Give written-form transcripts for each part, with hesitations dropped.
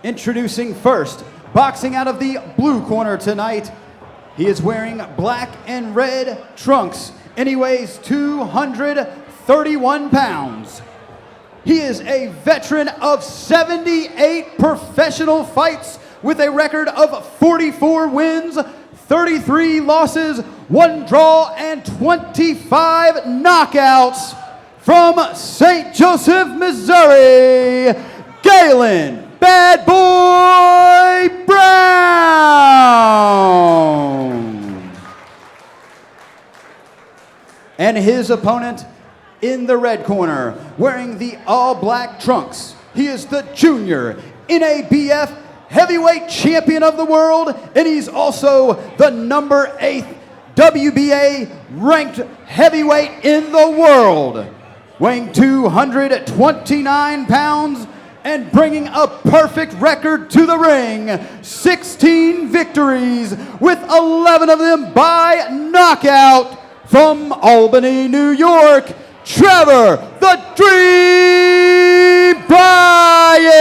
Introducing first, boxing out of the blue corner tonight. He is wearing black and red trunks, and he weighs 231 pounds. He is a veteran of 78 professional fights with a record of 44 wins, 33 losses, 1 draw, and 25 knockouts. From St. Joseph, Missouri, Galen Bad Boy Brown. And his opponent in the red corner, wearing the all-black trunks. He is the junior NABF heavyweight champion of the world, and he's also the number 8 WBA ranked heavyweight in the world, weighing 229 pounds and bringing a perfect record to the ring. 16 victories, with 11 of them by knockout. From Albany, New York, Trevor the Dream Bryan.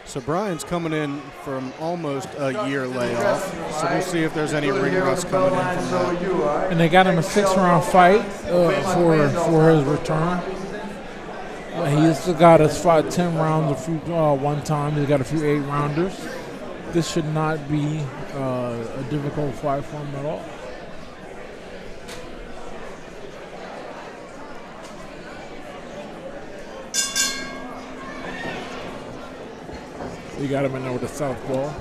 So Bryan's coming in from almost a year layoff, so we'll see if there's any ring rust coming in from that. And they got him a 6-round fight for his return. He's got us fought 10 rounds one time. He's got a few 8-rounders. This should not be a difficult fight for him at all. You got him in there with the southpaw.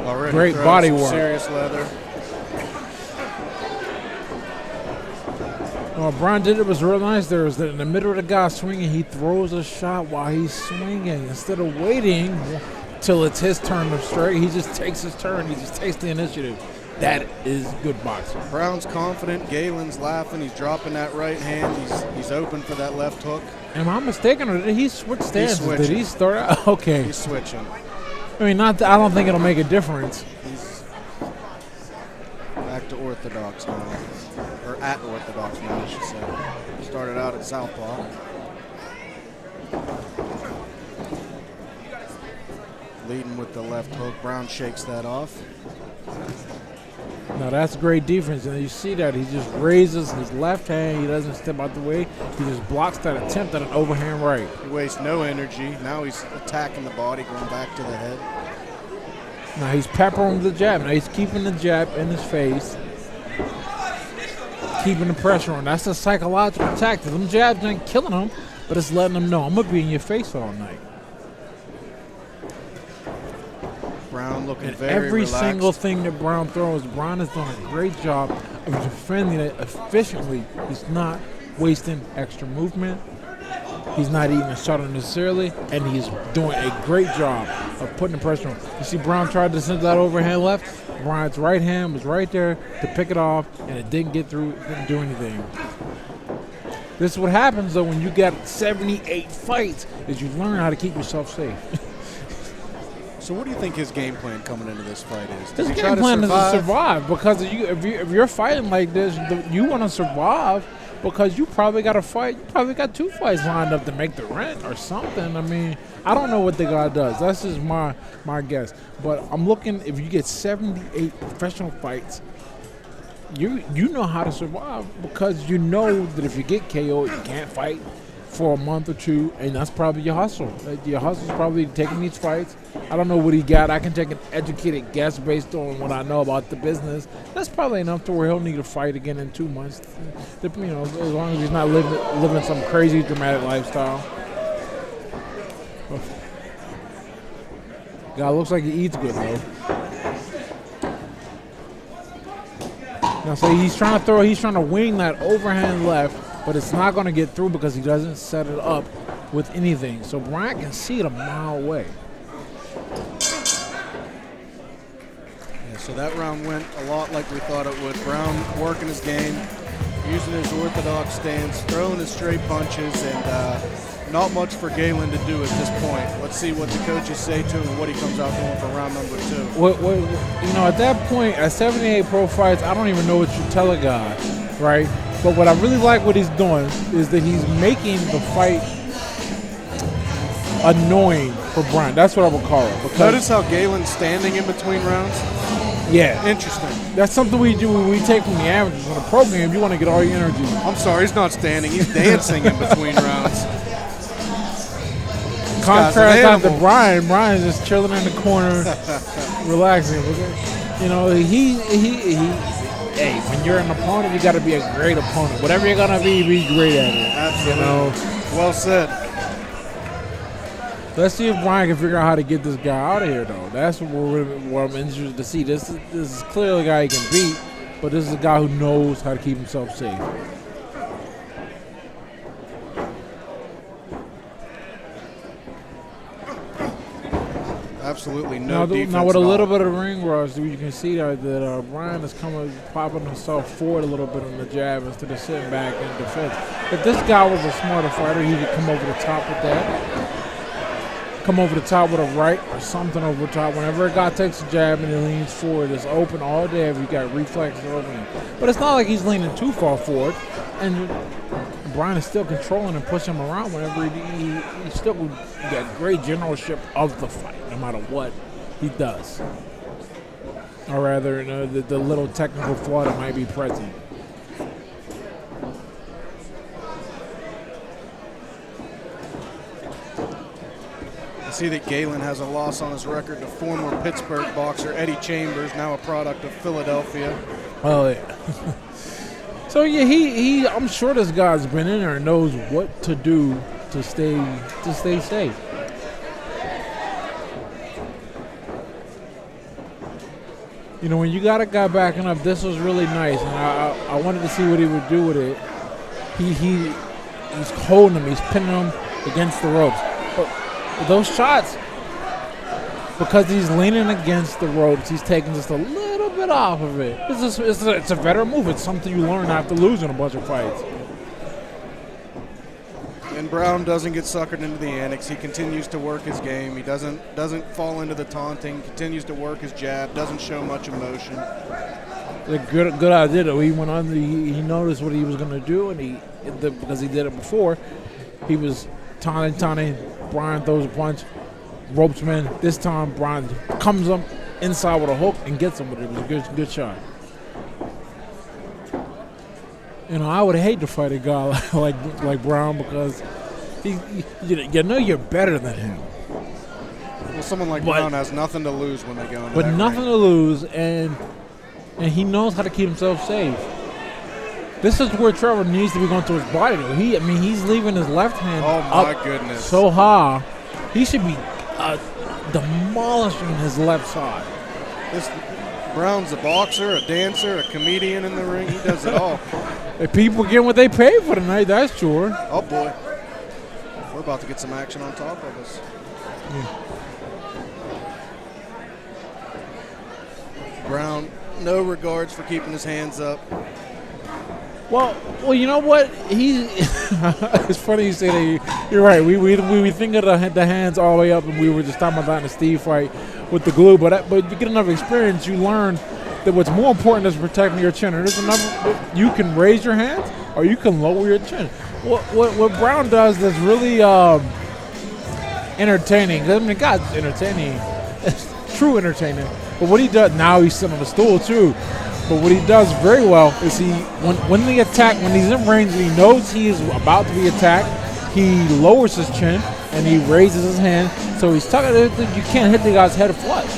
Already great body work. Serious leather. Bryan did it was real nice. There was in the middle of the guy swinging, he throws a shot while he's swinging instead of waiting till it's his turn to strike. He just takes his turn. He just takes the initiative. That is good boxing. Brown's confident. Galen's laughing. He's dropping that right hand. He's open for that left hook. Am I mistaken, or did he switch stances? Did he start out? Okay. He's switching. I mean, I don't think it'll make a difference. He's back to orthodox now. Or at orthodox now, I should say. Started out at southpaw. Leading with the left hook. Brown shakes that off. Now that's great defense, and you see that he just raises his left hand. He doesn't step out the way. He just blocks that attempt at an overhand right. He wastes no energy. Now he's attacking the body, going back to the head. Now he's peppering the jab. Now he's keeping the jab in his face, keeping the pressure on. That's a psychological tactic. Them jabs ain't killing him, but it's letting him know, I'm going to be in your face all night. Brown looking and very every relaxed. single thing that Brown throws, Brown has done a great job of defending it efficiently. He's not wasting extra movement. He's not eating a shot unnecessarily, and he's doing a great job of putting the pressure on. You see Brown tried to send that overhand left. Bryan's right hand was right there to pick it off, and it didn't get through, didn't do anything. This is what happens, though, when you got 78 fights, is you learn how to keep yourself safe. So what do you think his game plan coming into this fight is? His game plan is to survive, because if you're fighting like this, you want to survive because you probably got a fight. You probably got 2 fights lined up to make the rent or something. I mean, I don't know what the guy does. That's just my guess. But I'm looking, if you get 78 professional fights, you know how to survive, because you know that if you get KO'd, you can't fight for a month or 2, and that's probably your hustle. Your hustle's probably taking these fights. I don't know what he got. I can take an educated guess based on what I know about the business. That's probably enough to where he'll need a fight again in 2 months. You know, as long as he's not living some crazy dramatic lifestyle. Guy looks like he eats good though. Now, so he's trying to wing that overhand left, but it's not going to get through because he doesn't set it up with anything. So Bryan can see it a mile away. Yeah, so that round went a lot like we thought it would. Brown working his game, using his orthodox stance, throwing his straight punches, and Not much for Galen to do at this point. Let's see what the coaches say to him and what he comes out doing for round number 2. At that point, at 78 pro fights, I don't even know what you tell a guy, right? But what I really like what he's doing is that he's making the fight annoying for Bryan. That's what I would call it. Notice how Galen's standing in between rounds? Yeah. Interesting. That's something we do. We take from the amateurs. On a program, you want to get all your energy. I'm sorry, he's not standing. He's dancing in between rounds. Contrast that to Bryan. Bryan's just chilling in the corner, relaxing. You know, hey, when you're an opponent, you got to be a great opponent. Whatever you're gonna be great at it. Absolutely. You know. Well said. Let's see if Bryan can figure out how to get this guy out of here, though. That's what I'm interested to see. This is clearly a guy he can beat, but this is a guy who knows how to keep himself safe. Absolutely no defense. Now with a little bit of ring rush, you can see that Bryan is popping himself forward a little bit on the jab instead of sitting back in defense. If this guy was a smarter fighter, he could come over the top with that. Come over the top with a right or something over the top. Whenever a guy takes a jab and he leans forward, it's open all day if you got reflexes open. But it's not like he's leaning too far forward. And Bryan is still controlling and pushing him around whenever he still got great generalship of the fight, no matter what he does. Or rather, the little technical flaw that might be present. See that Galen has a loss on his record to former Pittsburgh boxer Eddie Chambers, now a product of Philadelphia. Oh yeah. So yeah, I'm sure this guy's been in there and knows what to do to stay safe. You know, when you got a guy backing up, this was really nice, and I wanted to see what he would do with it. He's holding him, he's pinning him against the ropes. But those shots, because he's leaning against the ropes, he's taking just a little bit off of it. It's a veteran move. It's something you learn after losing a bunch of fights. And Brown doesn't get suckered into the annex. He continues to work his game. He doesn't fall into the taunting. Continues to work his jab. Doesn't show much emotion. A good idea though. He went on. He noticed what he was going to do, and because he did it before, he was taunting. Bryan throws a punch, ropes him in. This time, Bryan comes up inside with a hook and gets him with it. It was a good shot. You know, I would hate to fight a guy like Brown because you know you're better than him. Well, someone like Brown has nothing to lose when they go into that nothing ring. To lose, and he knows how to keep himself safe. This is where Trevor needs to be going to his body, though. He's leaving his left hand up goodness. So high. He should be demolishing his left side. Brown's a boxer, a dancer, a comedian in the ring. He does it all. If people get what they pay for tonight, that's sure. Oh, boy. We're about to get some action on top of us. Yeah. Brown, no regards for keeping his hands up. Well, you know what? It's funny you say that. You're right. We think of the hands all the way up, and we were just talking about that in the Steve fight with the glue. But you get enough experience, you learn that what's more important is protecting your chin. And there's another. You can raise your hands, or you can lower your chin. What Brown does that's really entertaining. I mean, God's entertaining. It's true entertaining. But what he does now, he's sitting on the stool too. But what he does very well is when he's in range, he knows he is about to be attacked. He lowers his chin and he raises his hand, so he's tucking. You can't hit the guy's head flush.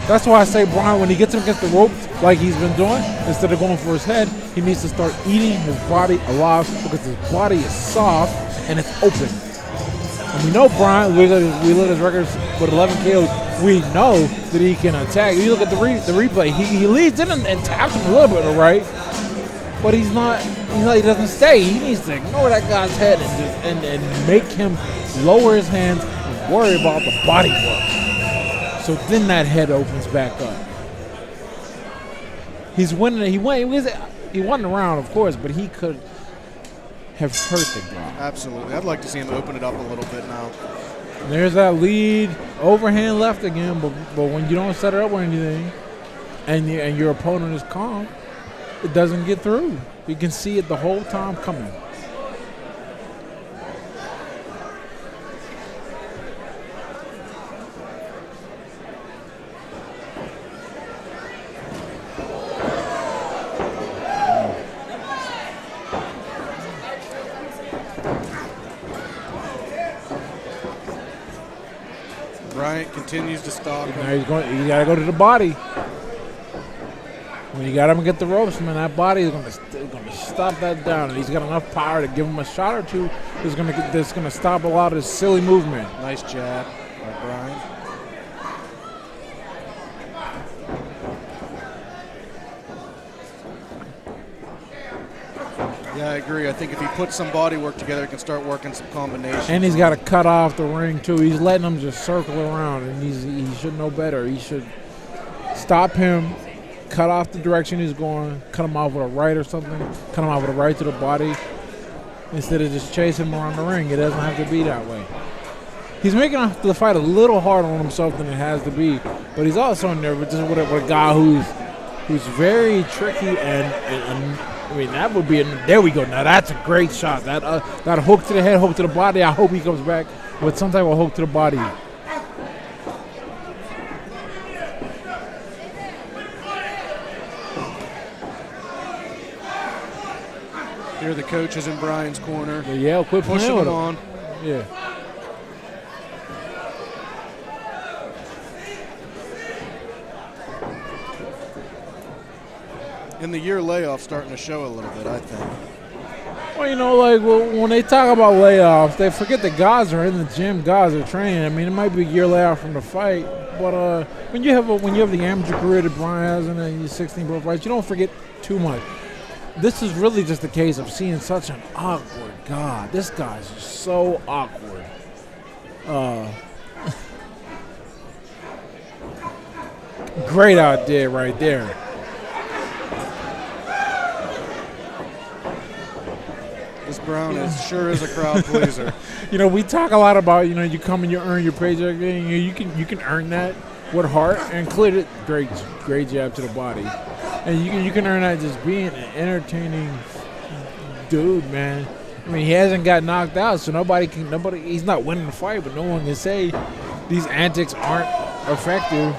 That's why I say Bryan, when he gets him against the ropes like he's been doing, instead of going for his head, he needs to start eating his body alive because his body is soft and it's open. And we know Bryan. We look at his records with 11 KOs. We know that he can attack. You look at the replay. He leads in and taps him a little bit, all right? But he doesn't stay. He needs to ignore that guy's head and make him lower his hands and worry about the body work. So then that head opens back up. He's winning. He won the round, of course, but he could have hurt the guy. Absolutely. I'd like to see him open it up a little bit now. And there's that lead, overhand left again, but when you don't set it up or anything, and your opponent is calm, it doesn't get through. You can see it the whole time coming. Bryant continues to stalk him. Now you got to go to the body. When you got him to get the ropes, man, that body is going to stop that down. And he's got enough power to give him a shot or two that's going to stop a lot of this silly movement. Nice jab by Bryan. Yeah, I agree. I think if he puts some body work together, he can start working some combinations. And he's got to cut off the ring, too. He's letting him just circle around, and he should know better. He should stop him, cut off the direction he's going, cut him off with a right or something, cut him off with a right to the body, instead of just chasing him around the ring. It doesn't have to be that way. He's making the fight a little harder on himself than it has to be, but he's also nervous just with a guy who's very tricky and I mean, that would be there we go. Now that's a great shot. That hook to the head, hook to the body. I hope he comes back with some type of hook to the body. Here the coach is in Bryan's corner. Yeah, quit pushing him on. Yeah. In the year layoff starting to show a little bit, I think. Well, when they talk about layoffs, they forget that guys are in the gym, guys are training. I mean, it might be a year layoff from the fight, but when you have the amateur career that Bryan has and he's 16 pro fights, you don't forget too much. This is really just a case of seeing such an awkward guy. This guy's just so awkward. Great idea right there. This Brown sure is a crowd pleaser. We talk a lot about, you come and you earn your paycheck. You can earn that with heart and clear it. Great jab to the body. And you can earn that just being an entertaining dude, man. I mean, he hasn't got knocked out, so he's not winning the fight, but no one can say these antics aren't effective.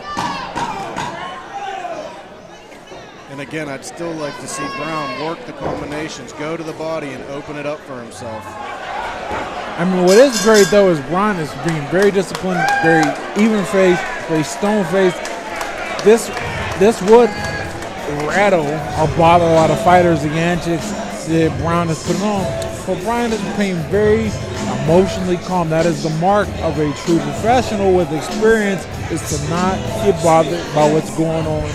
And again, I'd still like to see Brown work the combinations, go to the body, and open it up for himself. I mean, what is great, though, is Bryan is being very disciplined, very even-faced, very stone-faced. This would rattle or bother a lot of fighters, the antics that Bryan is putting on. But Bryan is being very emotionally calm. That is the mark of a true professional with experience, is to not get bothered by what's going on.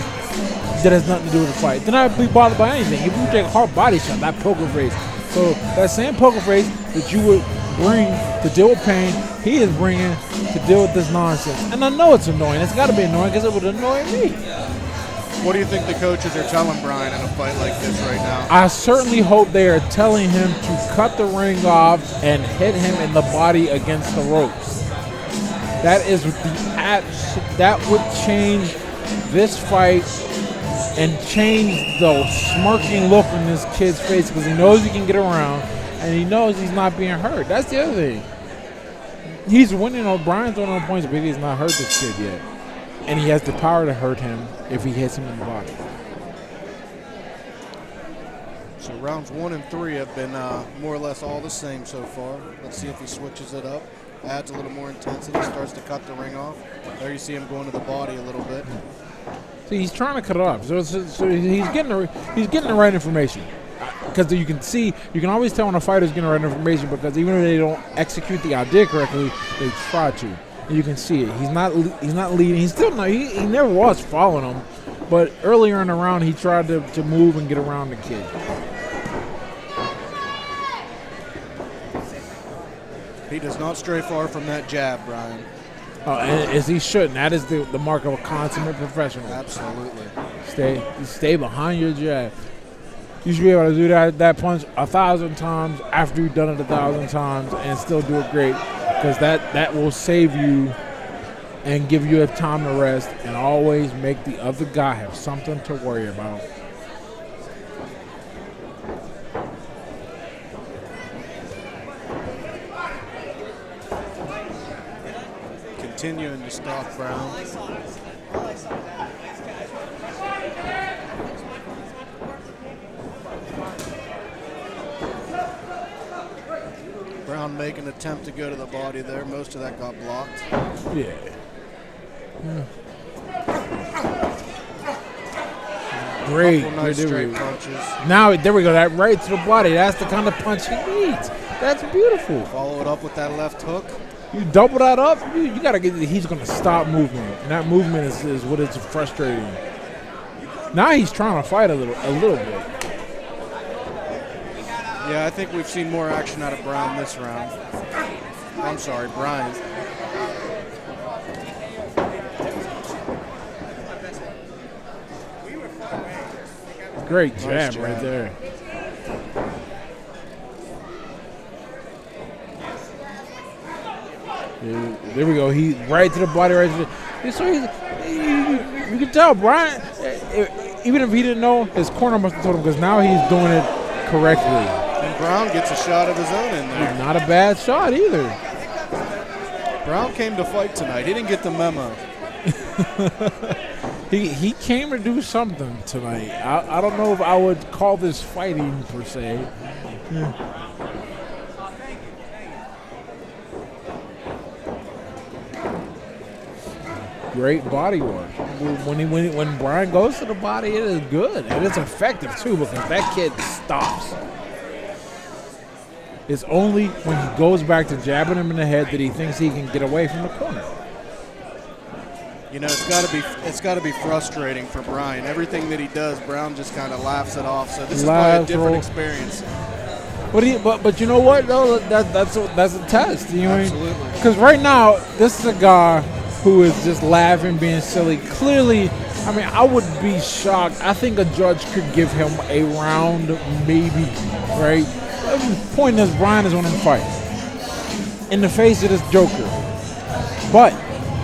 That has nothing to do with the fight. Do not be bothered by anything. If you take a hard body shot, that poker face. So that same poker face that you would bring to deal with pain, he is bringing to deal with this nonsense. And I know it's annoying. It's got to be annoying because it would annoy me. What do you think the coaches are telling Bryan in a fight like this right now? I certainly hope they are telling him to cut the ring off and hit him in the body against the ropes. That would change this fight and change the smirking look on this kid's face because he knows he can get around and he knows he's not being hurt. That's the other thing. He's winning on Bryan's winning on points, but he's not hurt this kid yet. And he has the power to hurt him if he hits him in the body. So rounds 1 and 3 have been more or less all the same so far. Let's see if he switches it up, adds a little more intensity, starts to cut the ring off. There you see him going to the body a little bit. See, he's trying to cut it off. So he's getting the right information. Because you can always tell when a fighter's getting the right information because even if they don't execute the idea correctly, they try to. And you can see it. He's not leading. He's still not. He never was following him. But earlier in the round, he tried to move and get around the kid. He does not stray far from that jab, Bryan. And as he shouldn't. That is the mark of a consummate professional. Absolutely. Stay behind your jab. You should be able to do that punch 1,000 times after you've done it 1,000 times and still do it great, because that will save you and give you a time to rest and always make the other guy have something to worry about. Continuing to stalk Brown. Brown making an attempt to go to the body there. Most of that got blocked. Yeah. Great. Nice straight punches. Now, there we go. That right to the body. That's the kind of punch he needs. That's beautiful. Follow it up with that left hook. You double that up, you got to get. He's going to stop movement, and that movement is what is frustrating. Now he's trying to fight a little bit. Yeah, I think we've seen more action out of Brown this round. I'm sorry, Bryan. Great Nice jab jab right there. There we go. He right to the body, right to the. So you can tell Bryan, even if he didn't know, his corner must have told him, because now he's doing it correctly. And Brown gets a shot of his own in there. Not a bad shot either. Brown came to fight tonight. He didn't get the memo. He came to do something tonight. I don't know if I would call this fighting per se. Yeah. Great body work. When Bryan goes to the body, it is good and it's effective too, because that kid stops. It's only when he goes back to jabbing him in the head that he thinks he can get away from the corner. You know, it's got to be frustrating for Bryan. Everything that he does, Brown just kind of laughs it off. So this is probably a different experience. But you know what though? That's a test. You know, absolutely. Because right now, this is a guy who is just laughing, being silly. Clearly, I mean, I would be shocked. I think a judge could give him a round, maybe, right? The point is, Bryan is on him fight. In the face of this Joker. But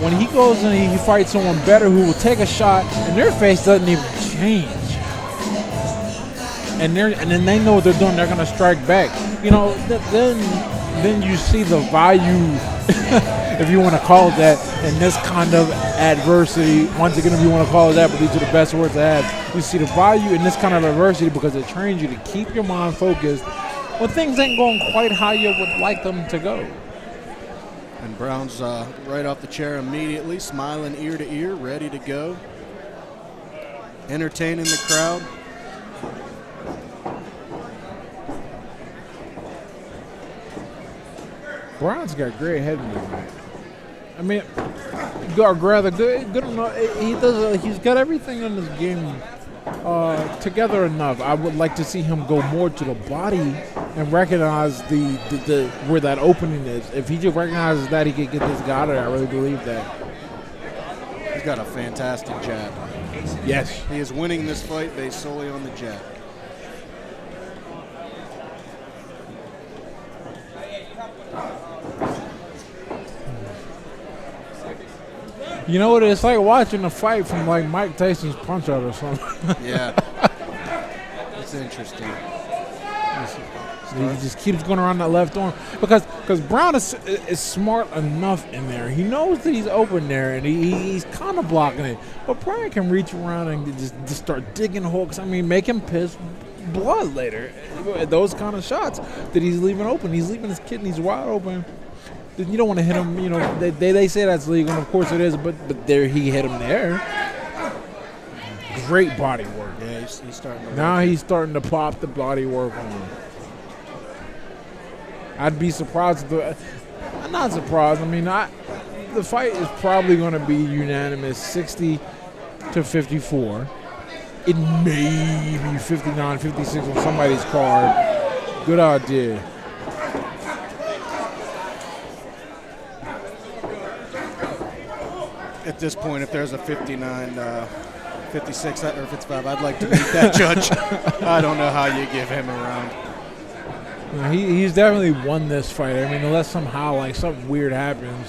when he goes and he fights someone better who will take a shot, and their face doesn't even change. And then they know what they're doing. They're going to strike back. You know, then you see the value, if you want to call it that, in this kind of adversity. Once again, if you want to call it that, but these are the best words I have. You see the value in this kind of adversity because it trains you to keep your mind focused when things ain't going quite how you would like them to go. And Brown's right off the chair immediately, smiling ear to ear, ready to go. Entertaining the crowd. Brown's got great head movement. I mean, rather good enough. He's got everything in his game together enough. I would like to see him go more to the body and recognize the where that opening is. If he just recognizes that, he could get this guy there. I really believe that. He's got a fantastic jab. Yes. He is winning this fight based solely on the jab. You know what? It's like watching a fight from like Mike Tyson's Punch Out or something. Yeah. It's interesting. He just keeps going around that left arm because Brown is smart enough in there. He knows that he's open there and he's kind of blocking it. But Bryan can reach around and just start digging hooks. I mean, make him piss blood later. Those kind of shots that he's leaving open. He's leaving his kidneys wide open. You don't want to hit him. You know, they say that's legal, and of course it is. But there he hit him there. Great body work. Yeah, he's starting to. Now he's starting to pop the body work on him. I'd be surprised. I'm not surprised. I mean, the fight is probably going to be unanimous, 60-54. It may be 59-56 on somebody's card. Good idea. At this point, if there's a 59-56 56 or 55. I'd like to meet that judge. I don't know how you give him a round. He's definitely won this fight. I mean, unless somehow like something weird happens.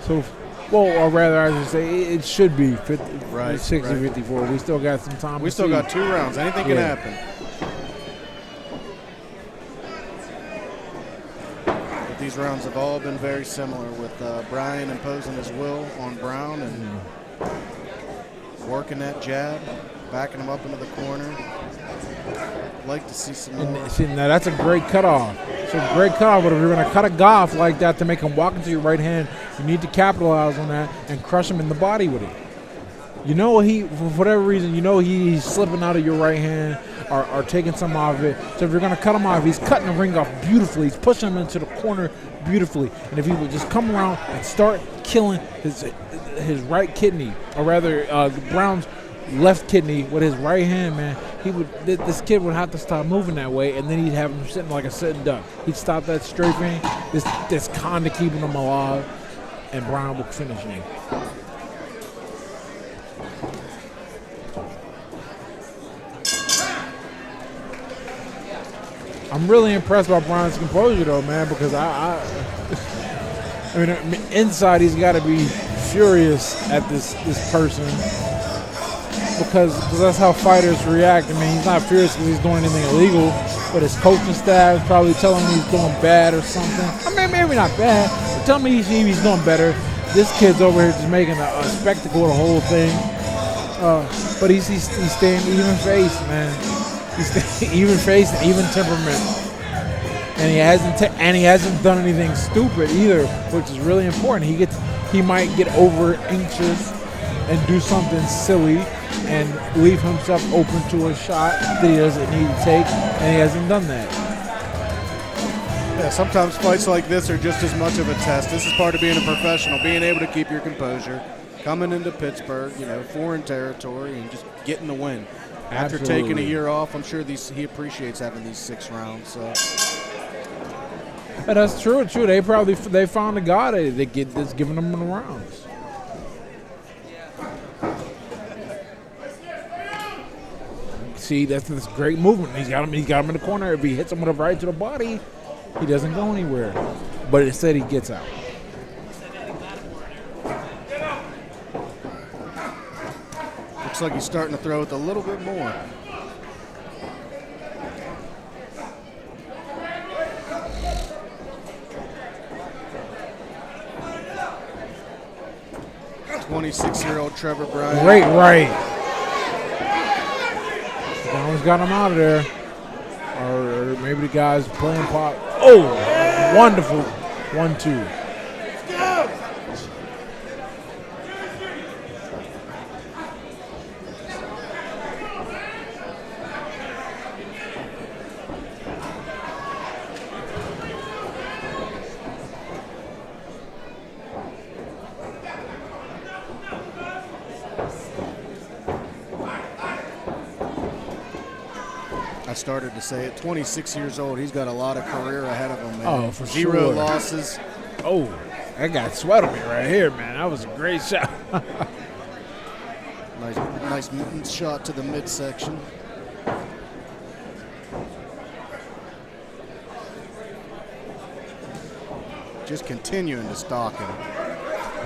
So, well, or rather, I should say it should be 60-54. We still got some time. We still got 2 rounds. Anything can happen. But these rounds have all been very similar, with Bryan imposing his will on Brown and working that jab, backing him up into the corner. I'd like to see some more. See, now that's a great cutoff. It's a great cutoff, but if you're going to cut a guy off like that to make him walk into your right hand, you need to capitalize on that and crush him in the body with it. You know, for whatever reason, you know he's slipping out of your right hand or taking some off of it. So if you're going to cut him off, he's cutting the ring off beautifully. He's pushing him into the corner beautifully. And if he would just come around and start killing his right kidney, or rather Brown's left kidney with his right hand, man, this kid would have to stop moving that way, and then he'd have him sitting like a sitting duck. He'd stop that strafing, this kind of keeping him alive, and Bryan would finish him. I'm really impressed by Bryan's composure, though, man, because I mean, inside he's got to be furious at this person. Because that's how fighters react. I mean, he's not furious because he's doing anything illegal, but his coaching staff is probably telling him he's doing bad or something. I mean, maybe not bad, but tell me he's doing better. This kid's over here just making a spectacle of the whole thing. But he's staying even faced, man. He's staying even faced and even temperament. And he hasn't done anything stupid either, which is really important. He might get over anxious and do something silly and leave himself open to a shot that he doesn't need to take, and he hasn't done that. Yeah, sometimes fights like this are just as much of a test. This is part of being a professional, being able to keep your composure, coming into Pittsburgh, foreign territory, and just getting the win. After taking a year off, I'm sure he appreciates having these 6 rounds. So. And that's true. They found a guy that's giving them the rounds. See, that's this great movement. He's got him in the corner. If he hits him with a right to the body, he doesn't go anywhere. But instead, he gets out. Looks like he's starting to throw with a little bit more. .26-year-old Trevor Bryan. Great right. Almost got him out of there. Or maybe the guy's playing pop. Oh, wonderful 1-2. I started to say it. 26 years old. He's got a lot of career ahead of him, man. Oh, for sure. 0 losses. Oh, that got sweat on me right here, man. That was a great shot. Nice shot to the midsection. Just continuing to stalk him.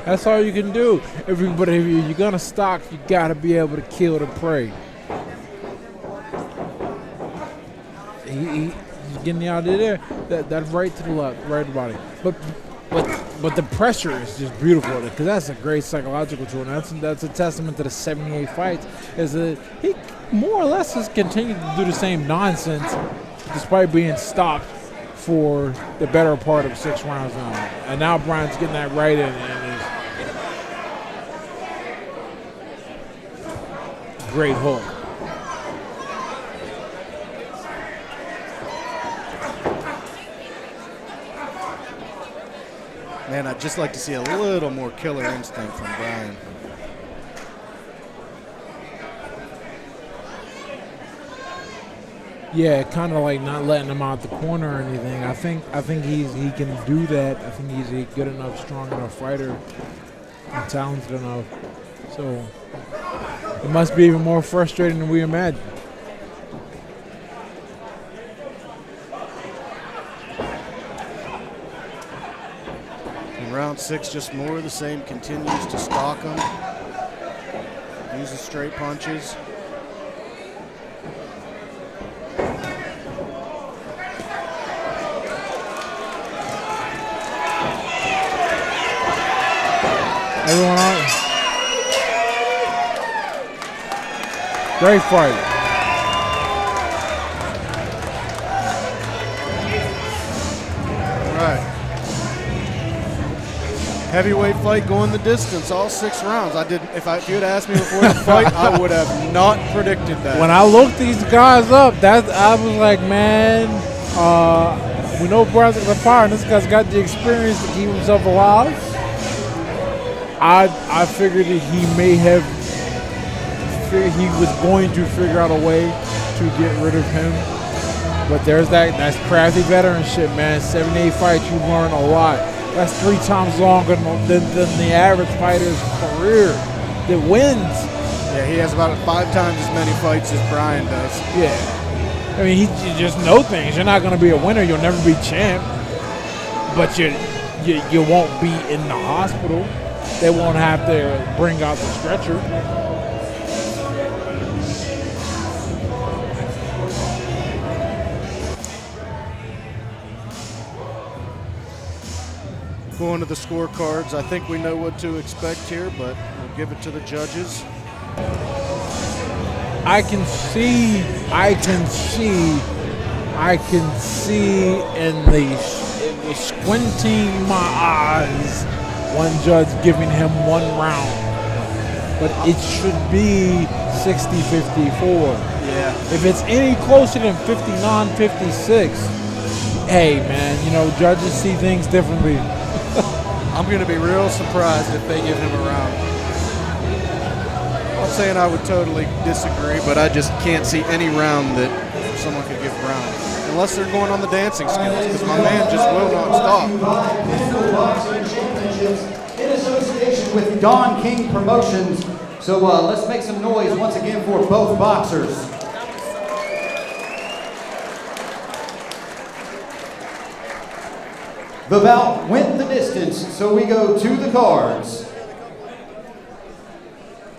That's all you can do. But if you're going to stalk, you got to be able to kill the prey. He's getting out of there. That right to the left, right to the body. But the pressure is just beautiful because that's a great psychological tool. And that's a testament to the 78 fights. Is that he more or less has continued to do the same nonsense despite being stopped for the better part of 6 rounds now. And now Bryan's getting that right in, and is great hook. Man, I'd just like to see a little more killer instinct from Bryan. Yeah, kind of like not letting him out the corner or anything. I think he can do that. I think he's a good enough, strong enough fighter and talented enough. So It must be even more frustrating than we imagined. In round 6, just more of the same. Continues to stalk him. Uses straight punches. Everyone on. Great fight. All right. Heavyweight fight going the distance, all 6 rounds. If you had asked me before the fight, I would have not predicted that. When I looked these guys up, I was like, man, we know Bryan's got the power, and this guy's got the experience to keep himself alive. I figured that he was going to figure out a way to get rid of him. But that's crafty veteran shit, man. 7-8 fights, you learn a lot. That's 3 times longer than the average fighter's career that wins. Yeah, he has about 5 times as many fights as Bryan does. Yeah. I mean, you just know things. You're not going to be a winner. You'll never be champ. But you won't be in the hospital. They won't have to bring out the stretcher. Going to the scorecards, I think we know what to expect here, but we'll give it to the judges. I can see in the squinting my eyes, one judge giving him 1 round. But it should be 60-54. Yeah. If it's any closer than 59-56, hey, man, judges see things differently. I'm going to be real surprised if they give him a round. I'm not saying I would totally disagree, but I just can't see any round that someone could give Bryan. Unless they're going on the dancing skills, because my man just will not stop. Pinnacle Boxing Championships in association with Don King Promotions. So let's make some noise once again for both boxers. The bout went the distance, so we go to the cards.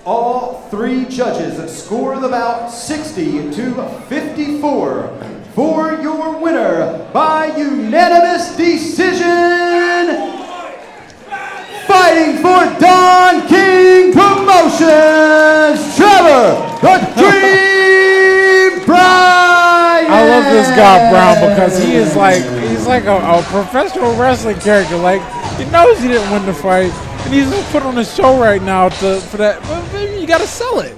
All 3 judges score the bout 60-54 for your winner by unanimous decision. Fighting for Don King Promotions, Trevor the Dream Bryan. I love this guy, Brown, because he's like a professional wrestling character. Like, he knows he didn't win the fight, and he's just put on a show right now for that. But maybe you got to sell it.